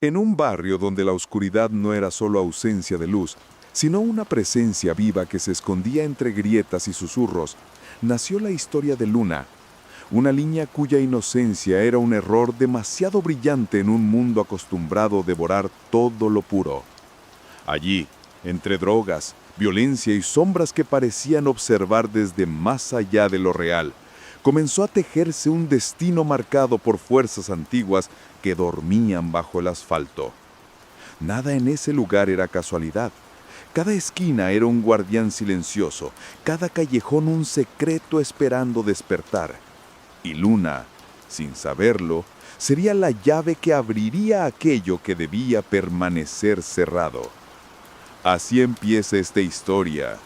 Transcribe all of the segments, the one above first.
En un barrio donde la oscuridad no era solo ausencia de luz, sino una presencia viva que se escondía entre grietas y susurros, nació la historia de Luna, una niña cuya inocencia era un error demasiado brillante en un mundo acostumbrado a devorar todo lo puro. Allí, entre drogas, violencia y sombras que parecían observar desde más allá de lo real, comenzó a tejerse un destino marcado por fuerzas antiguas que dormían bajo el asfalto. Nada en ese lugar era casualidad. Cada esquina era un guardián silencioso, cada callejón un secreto esperando despertar. Y Luna, sin saberlo, sería la llave que abriría aquello que debía permanecer cerrado. Así empieza esta historia.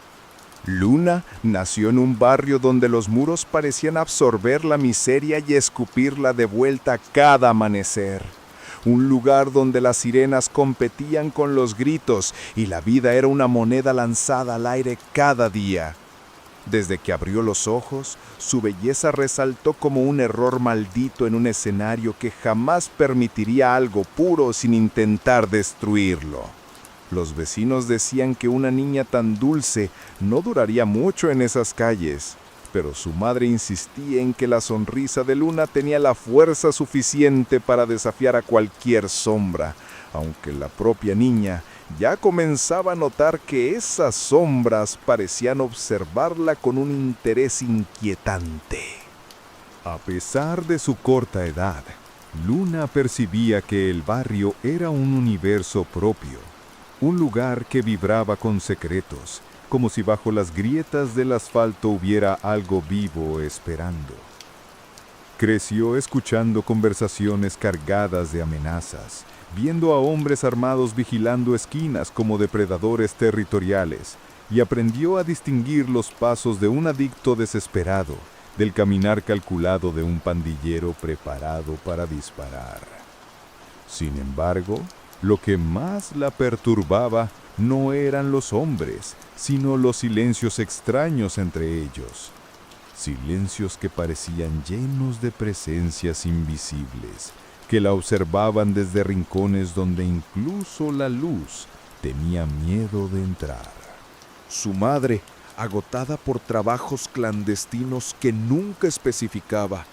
Luna nació en un barrio donde los muros parecían absorber la miseria y escupirla de vuelta cada amanecer. Un lugar donde las sirenas competían con los gritos y la vida era una moneda lanzada al aire cada día. Desde que abrió los ojos, su belleza resaltó como un error maldito en un escenario que jamás permitiría algo puro sin intentar destruirlo. Los vecinos decían que una niña tan dulce no duraría mucho en esas calles, pero su madre insistía en que la sonrisa de Luna tenía la fuerza suficiente para desafiar a cualquier sombra, aunque la propia niña ya comenzaba a notar que esas sombras parecían observarla con un interés inquietante. A pesar de su corta edad, Luna percibía que el barrio era un universo propio, un lugar que vibraba con secretos, como si bajo las grietas del asfalto hubiera algo vivo esperando. Creció escuchando conversaciones cargadas de amenazas, viendo a hombres armados vigilando esquinas como depredadores territoriales, y aprendió a distinguir los pasos de un adicto desesperado, del caminar calculado de un pandillero preparado para disparar. Sin embargo, lo que más la perturbaba no eran los hombres, sino los silencios extraños entre ellos. Silencios que parecían llenos de presencias invisibles, que la observaban desde rincones donde incluso la luz tenía miedo de entrar. Su madre, agotada por trabajos clandestinos que nunca especificaba,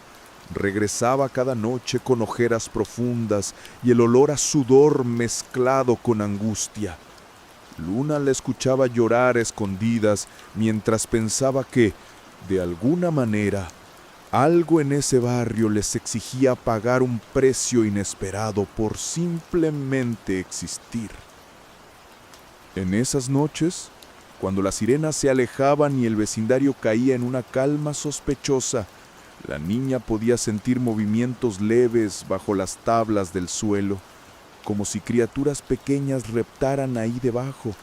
regresaba cada noche con ojeras profundas y el olor a sudor mezclado con angustia. Luna la escuchaba llorar a escondidas mientras pensaba que, de alguna manera, algo en ese barrio les exigía pagar un precio inesperado por simplemente existir. En esas noches, cuando las sirenas se alejaban y el vecindario caía en una calma sospechosa, la niña podía sentir movimientos leves bajo las tablas del suelo, como si criaturas pequeñas reptaran ahí debajo,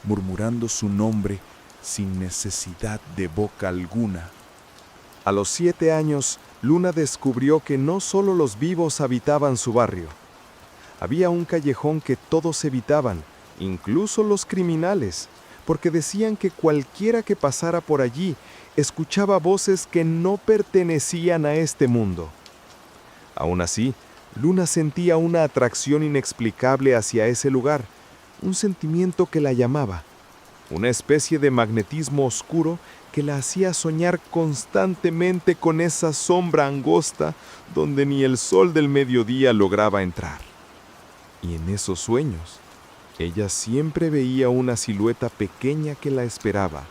murmurando su nombre sin necesidad de boca alguna. A los 7 años, Luna descubrió que no solo los vivos habitaban su barrio. Había un callejón que todos evitaban, incluso los criminales, porque decían que cualquiera que pasara por allí escuchaba voces que no pertenecían a este mundo. Aún así, Luna sentía una atracción inexplicable hacia ese lugar, un sentimiento que la llamaba, una especie de magnetismo oscuro que la hacía soñar constantemente con esa sombra angosta donde ni el sol del mediodía lograba entrar. Y en esos sueños, ella siempre veía una silueta pequeña que la esperaba,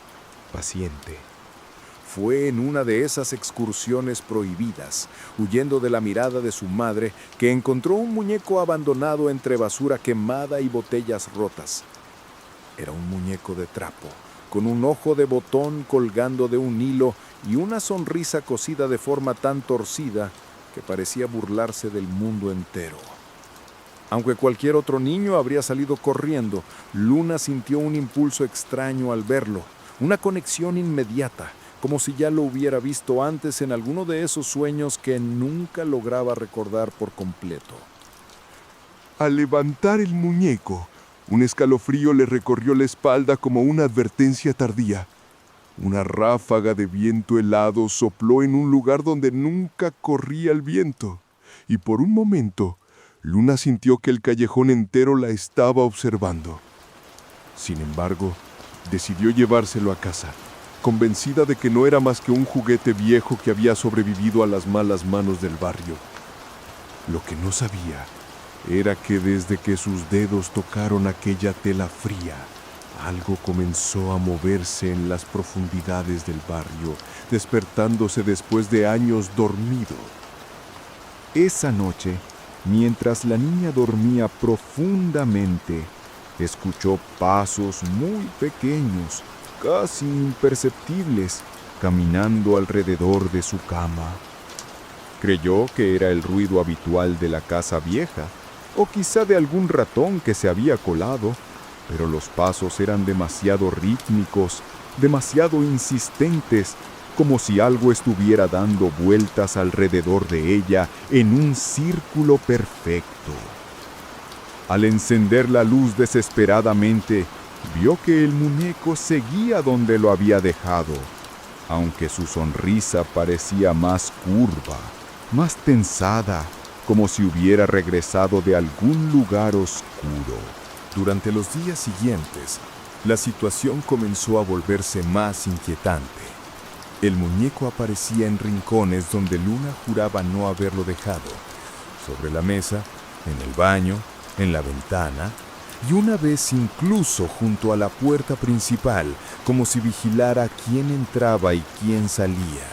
paciente. Fue en una de esas excursiones prohibidas, huyendo de la mirada de su madre, que encontró un muñeco abandonado entre basura quemada y botellas rotas. Era un muñeco de trapo, con un ojo de botón colgando de un hilo y una sonrisa cosida de forma tan torcida que parecía burlarse del mundo entero. Aunque cualquier otro niño habría salido corriendo, Luna sintió un impulso extraño al verlo, una conexión inmediata, como si ya lo hubiera visto antes en alguno de esos sueños que nunca lograba recordar por completo. Al levantar el muñeco, un escalofrío le recorrió la espalda como una advertencia tardía. Una ráfaga de viento helado sopló en un lugar donde nunca corría el viento, y por un momento, Luna sintió que el callejón entero la estaba observando. Sin embargo, decidió llevárselo a casa, convencida de que no era más que un juguete viejo que había sobrevivido a las malas manos del barrio. Lo que no sabía era que desde que sus dedos tocaron aquella tela fría, algo comenzó a moverse en las profundidades del barrio, despertándose después de años dormido. Esa noche, mientras la niña dormía profundamente, escuchó pasos muy pequeños, casi imperceptibles, caminando alrededor de su cama. Creyó que era el ruido habitual de la casa vieja, o quizá de algún ratón que se había colado, pero los pasos eran demasiado rítmicos, demasiado insistentes, como si algo estuviera dando vueltas alrededor de ella en un círculo perfecto. Al encender la luz desesperadamente, vio que el muñeco seguía donde lo había dejado, aunque su sonrisa parecía más curva, más tensada, como si hubiera regresado de algún lugar oscuro. Durante los días siguientes, la situación comenzó a volverse más inquietante. El muñeco aparecía en rincones donde Luna juraba no haberlo dejado, sobre la mesa, en el baño, en la ventana, y una vez incluso junto a la puerta principal, como si vigilara quién entraba y quién salía.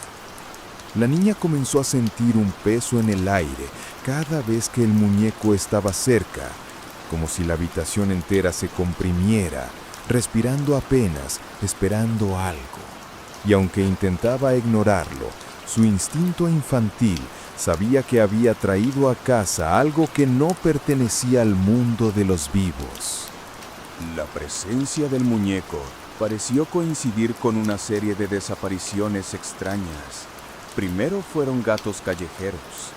La niña comenzó a sentir un peso en el aire cada vez que el muñeco estaba cerca, como si la habitación entera se comprimiera, respirando apenas, esperando algo. Y aunque intentaba ignorarlo, su instinto infantil sabía que había traído a casa algo que no pertenecía al mundo de los vivos. La presencia del muñeco pareció coincidir con una serie de desapariciones extrañas. Primero fueron gatos callejeros,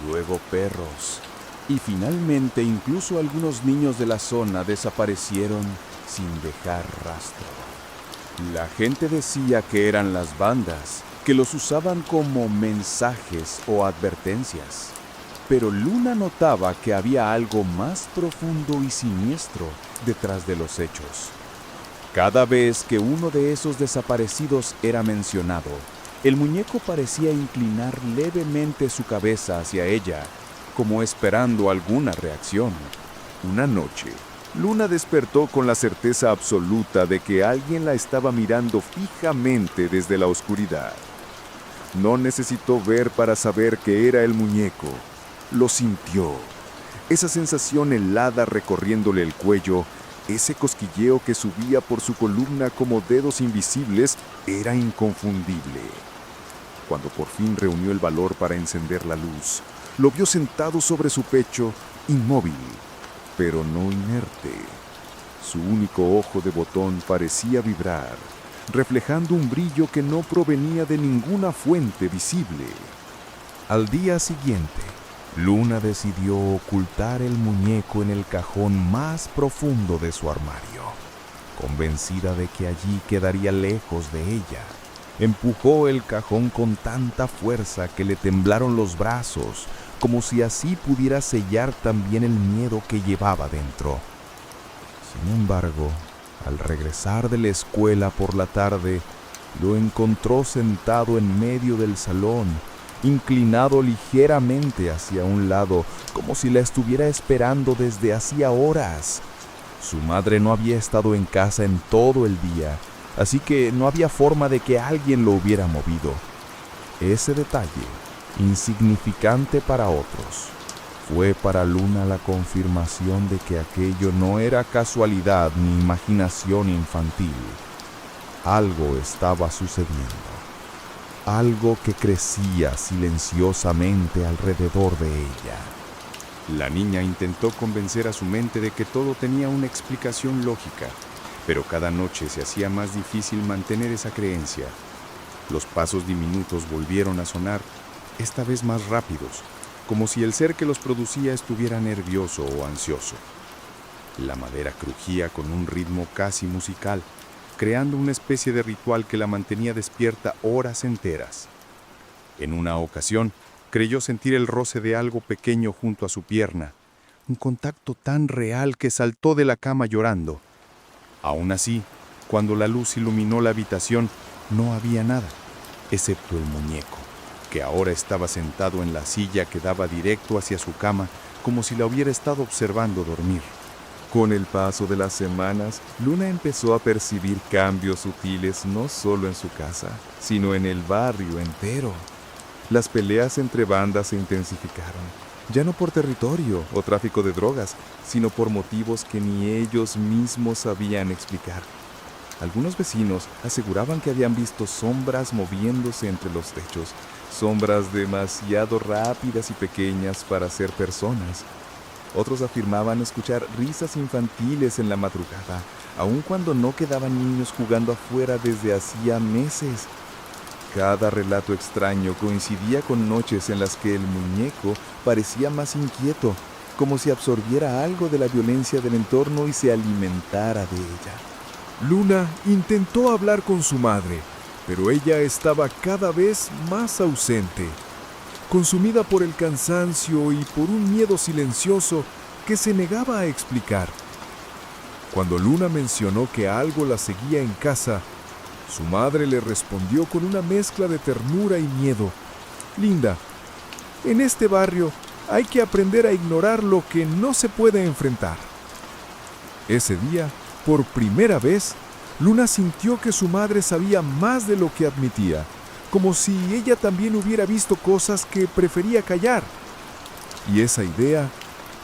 luego perros, y finalmente incluso algunos niños de la zona desaparecieron sin dejar rastro. La gente decía que eran las bandas, que los usaban como mensajes o advertencias. Pero Luna notaba que había algo más profundo y siniestro detrás de los hechos. Cada vez que uno de esos desaparecidos era mencionado, el muñeco parecía inclinar levemente su cabeza hacia ella, como esperando alguna reacción. Una noche, Luna despertó con la certeza absoluta de que alguien la estaba mirando fijamente desde la oscuridad. No necesitó ver para saber que era el muñeco. Lo sintió. Esa sensación helada recorriéndole el cuello, ese cosquilleo que subía por su columna como dedos invisibles, era inconfundible. Cuando por fin reunió el valor para encender la luz, lo vio sentado sobre su pecho, inmóvil, pero no inerte. Su único ojo de botón parecía vibrar, reflejando un brillo que no provenía de ninguna fuente visible. Al día siguiente, Luna decidió ocultar el muñeco en el cajón más profundo de su armario. Convencida de que allí quedaría lejos de ella, empujó el cajón con tanta fuerza que le temblaron los brazos, como si así pudiera sellar también el miedo que llevaba dentro. Sin embargo, al regresar de la escuela por la tarde, lo encontró sentado en medio del salón, inclinado ligeramente hacia un lado, como si la estuviera esperando desde hacía horas. Su madre no había estado en casa en todo el día, así que no había forma de que alguien lo hubiera movido. Ese detalle, insignificante para otros, fue para Luna la confirmación de que aquello no era casualidad ni imaginación infantil. Algo estaba sucediendo. Algo que crecía silenciosamente alrededor de ella. La niña intentó convencer a su mente de que todo tenía una explicación lógica, pero cada noche se hacía más difícil mantener esa creencia. Los pasos diminutos volvieron a sonar, esta vez más rápidos, como si el ser que los producía estuviera nervioso o ansioso. La madera crujía con un ritmo casi musical, creando una especie de ritual que la mantenía despierta horas enteras. En una ocasión, creyó sentir el roce de algo pequeño junto a su pierna, un contacto tan real que saltó de la cama llorando. Aún así, cuando la luz iluminó la habitación, no había nada, excepto el muñeco, que ahora estaba sentado en la silla que daba directo hacia su cama, como si la hubiera estado observando dormir. Con el paso de las semanas, Luna empezó a percibir cambios sutiles no solo en su casa, sino en el barrio entero. Las peleas entre bandas se intensificaron, ya no por territorio o tráfico de drogas, sino por motivos que ni ellos mismos sabían explicar. Algunos vecinos aseguraban que habían visto sombras moviéndose entre los techos, sombras demasiado rápidas y pequeñas para ser personas. Otros afirmaban escuchar risas infantiles en la madrugada, aun cuando no quedaban niños jugando afuera desde hacía meses. Cada relato extraño coincidía con noches en las que el muñeco parecía más inquieto, como si absorbiera algo de la violencia del entorno y se alimentara de ella. Luna intentó hablar con su madre, pero ella estaba cada vez más ausente, consumida por el cansancio y por un miedo silencioso que se negaba a explicar. Cuando Luna mencionó que algo la seguía en casa, su madre le respondió con una mezcla de ternura y miedo. Linda, en este barrio hay que aprender a ignorar lo que no se puede enfrentar. Ese día, por primera vez, Luna sintió que su madre sabía más de lo que admitía, como si ella también hubiera visto cosas que prefería callar. Y esa idea,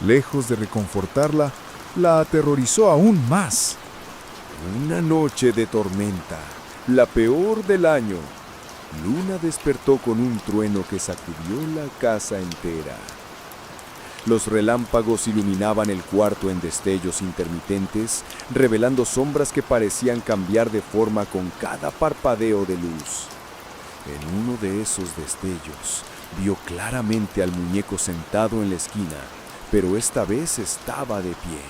lejos de reconfortarla, la aterrorizó aún más. Una noche de tormenta, la peor del año. Luna despertó con un trueno que sacudió la casa entera. Los relámpagos iluminaban el cuarto en destellos intermitentes, revelando sombras que parecían cambiar de forma con cada parpadeo de luz. En uno de esos destellos, vio claramente al muñeco sentado en la esquina, pero esta vez estaba de pie.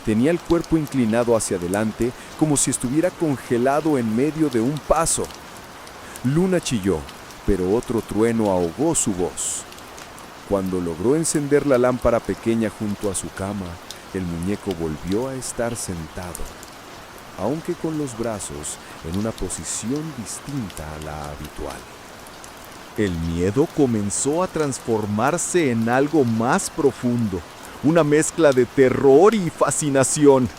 Tenía el cuerpo inclinado hacia adelante, como si estuviera congelado en medio de un paso. Luna chilló, pero otro trueno ahogó su voz. Cuando logró encender la lámpara pequeña junto a su cama, el muñeco volvió a estar sentado, aunque con los brazos en una posición distinta a la habitual. El miedo comenzó a transformarse en algo más profundo, una mezcla de terror y fascinación.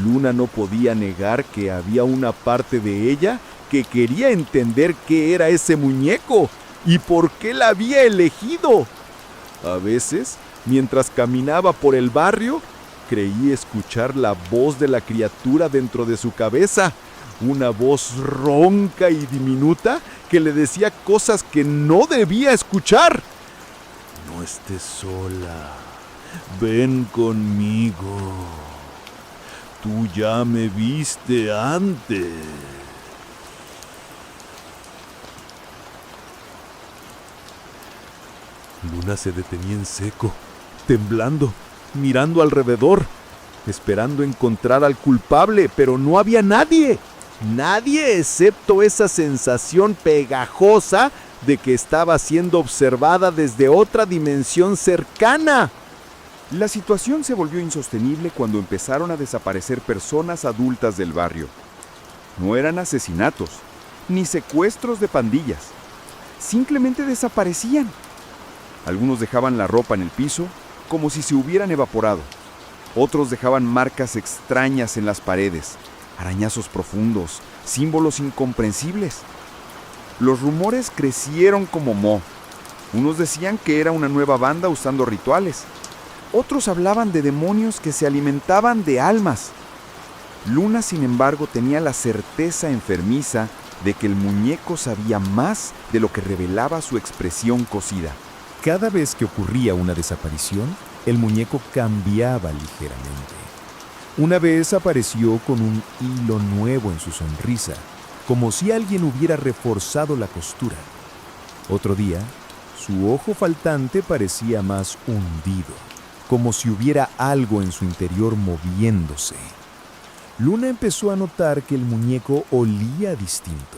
Luna no podía negar que había una parte de ella que quería entender qué era ese muñeco y por qué la había elegido. A veces, mientras caminaba por el barrio, creí escuchar la voz de la criatura dentro de su cabeza, una voz ronca y diminuta que le decía cosas que no debía escuchar. No estés sola, ven conmigo. Tú ya me viste antes. Luna se detenía en seco, temblando, mirando alrededor, esperando encontrar al culpable, pero no había nadie. Nadie excepto esa sensación pegajosa de que estaba siendo observada desde otra dimensión cercana. La situación se volvió insostenible cuando empezaron a desaparecer personas adultas del barrio. No eran asesinatos, ni secuestros de pandillas. Simplemente desaparecían. Algunos dejaban la ropa en el piso, como si se hubieran evaporado. Otros dejaban marcas extrañas en las paredes, arañazos profundos, símbolos incomprensibles. Los rumores crecieron como moho. Unos decían que era una nueva banda usando rituales. Otros hablaban de demonios que se alimentaban de almas. Luna, sin embargo, tenía la certeza enfermiza de que el muñeco sabía más de lo que revelaba su expresión cosida. Cada vez que ocurría una desaparición, el muñeco cambiaba ligeramente. Una vez apareció con un hilo nuevo en su sonrisa, como si alguien hubiera reforzado la costura. Otro día, su ojo faltante parecía más hundido, como si hubiera algo en su interior moviéndose. Luna empezó a notar que el muñeco olía distinto,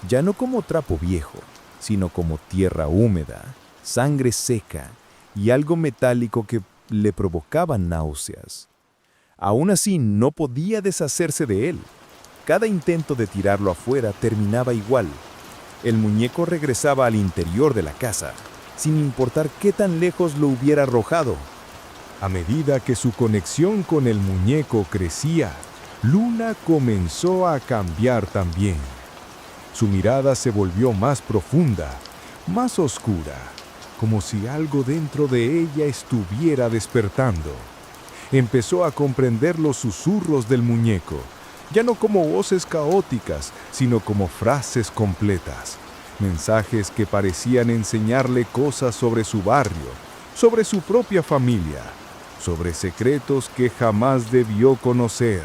ya no como trapo viejo, sino como tierra húmeda, sangre seca y algo metálico que le provocaban náuseas. Aún así, no podía deshacerse de él. Cada intento de tirarlo afuera terminaba igual. El muñeco regresaba al interior de la casa, sin importar qué tan lejos lo hubiera arrojado. A medida que su conexión con el muñeco crecía, Luna comenzó a cambiar también. Su mirada se volvió más profunda, más oscura, como si algo dentro de ella estuviera despertando. Empezó a comprender los susurros del muñeco, ya no como voces caóticas, sino como frases completas, mensajes que parecían enseñarle cosas sobre su barrio, sobre su propia familia, sobre secretos que jamás debió conocer.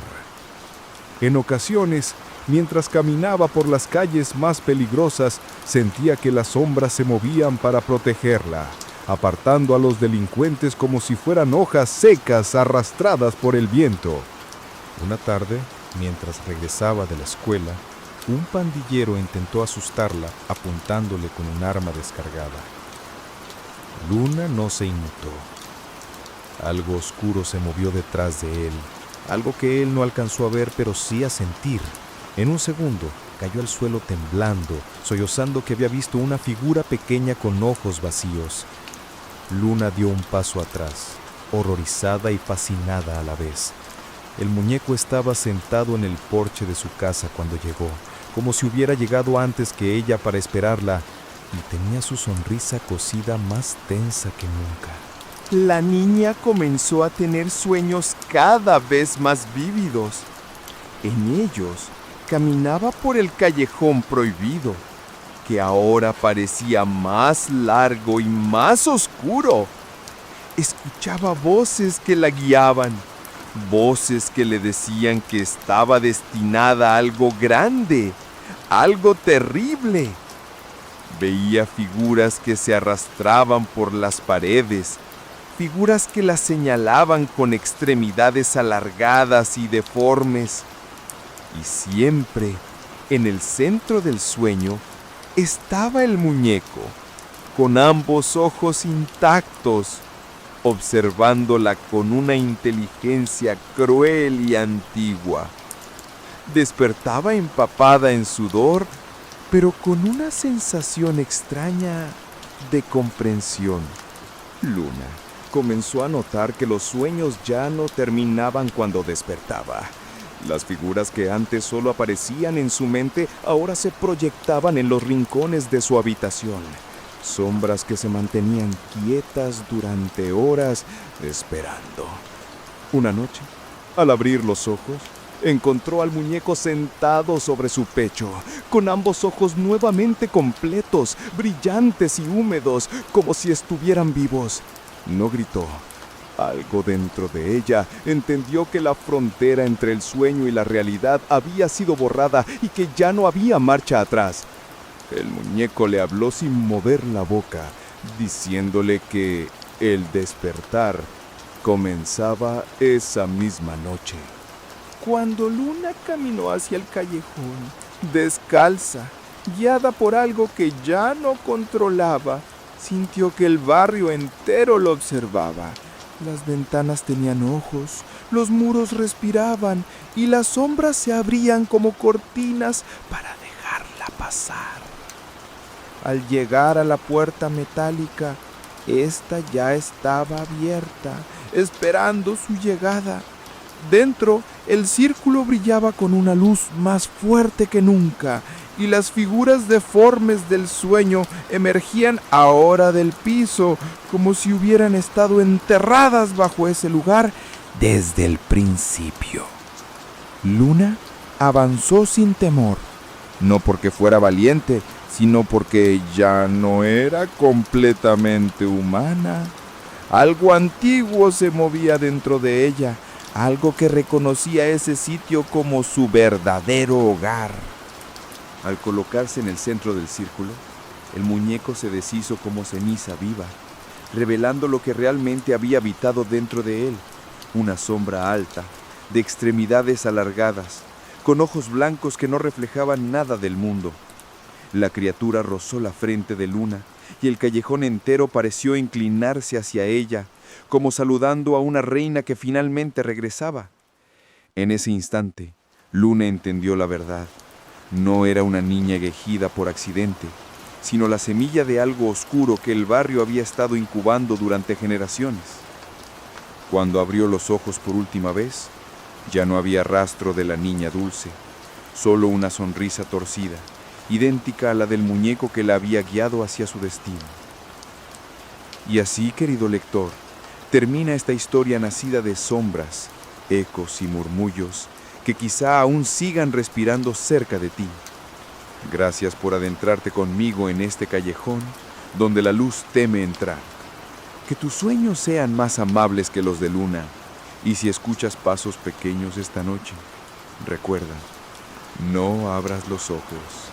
En ocasiones, mientras caminaba por las calles más peligrosas, sentía que las sombras se movían para protegerla, apartando a los delincuentes como si fueran hojas secas arrastradas por el viento. Una tarde, mientras regresaba de la escuela, un pandillero intentó asustarla apuntándole con un arma descargada. Luna no se inmutó. Algo oscuro se movió detrás de él, algo que él no alcanzó a ver pero sí a sentir. En un segundo, cayó al suelo temblando, sollozando que había visto una figura pequeña con ojos vacíos. Luna dio un paso atrás, horrorizada y fascinada a la vez. El muñeco estaba sentado en el porche de su casa cuando llegó, como si hubiera llegado antes que ella para esperarla, y tenía su sonrisa cosida más tensa que nunca. La niña comenzó a tener sueños cada vez más vívidos. En ellos, caminaba por el callejón prohibido, que ahora parecía más largo y más oscuro. Escuchaba voces que la guiaban, voces que le decían que estaba destinada a algo grande, algo terrible. Veía figuras que se arrastraban por las paredes, figuras que la señalaban con extremidades alargadas y deformes. Y siempre, en el centro del sueño, estaba el muñeco, con ambos ojos intactos, observándola con una inteligencia cruel y antigua. Despertaba empapada en sudor, pero con una sensación extraña de comprensión. Luna comenzó a notar que los sueños ya no terminaban cuando despertaba. Las figuras que antes solo aparecían en su mente ahora se proyectaban en los rincones de su habitación. Sombras que se mantenían quietas durante horas esperando. Una noche, al abrir los ojos, encontró al muñeco sentado sobre su pecho, con ambos ojos nuevamente completos, brillantes y húmedos, como si estuvieran vivos. No gritó. Algo dentro de ella entendió que la frontera entre el sueño y la realidad había sido borrada y que ya no había marcha atrás. El muñeco le habló sin mover la boca, diciéndole que el despertar comenzaba esa misma noche. Cuando Luna caminó hacia el callejón, descalza, guiada por algo que ya no controlaba, sintió que el barrio entero lo observaba. Las ventanas tenían ojos, los muros respiraban y las sombras se abrían como cortinas para dejarla pasar. Al llegar a la puerta metálica, esta ya estaba abierta, esperando su llegada. Dentro, el círculo brillaba con una luz más fuerte que nunca, y las figuras deformes del sueño emergían ahora del piso, como si hubieran estado enterradas bajo ese lugar desde el principio. Luna avanzó sin temor, no porque fuera valiente, sino porque ya no era completamente humana. Algo antiguo se movía dentro de ella, algo que reconocía ese sitio como su verdadero hogar. Al colocarse en el centro del círculo, el muñeco se deshizo como ceniza viva, revelando lo que realmente había habitado dentro de él, una sombra alta, de extremidades alargadas, con ojos blancos que no reflejaban nada del mundo. La criatura rozó la frente de Luna, y el callejón entero pareció inclinarse hacia ella, como saludando a una reina que finalmente regresaba. En ese instante, Luna entendió la verdad. No era una niña elegida por accidente, sino la semilla de algo oscuro que el barrio había estado incubando durante generaciones. Cuando abrió los ojos por última vez, ya no había rastro de la niña dulce, solo una sonrisa torcida, idéntica a la del muñeco que la había guiado hacia su destino. Y así, querido lector, termina esta historia nacida de sombras, ecos y murmullos que quizá aún sigan respirando cerca de ti. Gracias por adentrarte conmigo en este callejón donde la luz teme entrar. Que tus sueños sean más amables que los de Luna, y si escuchas pasos pequeños esta noche, recuerda, no abras los ojos.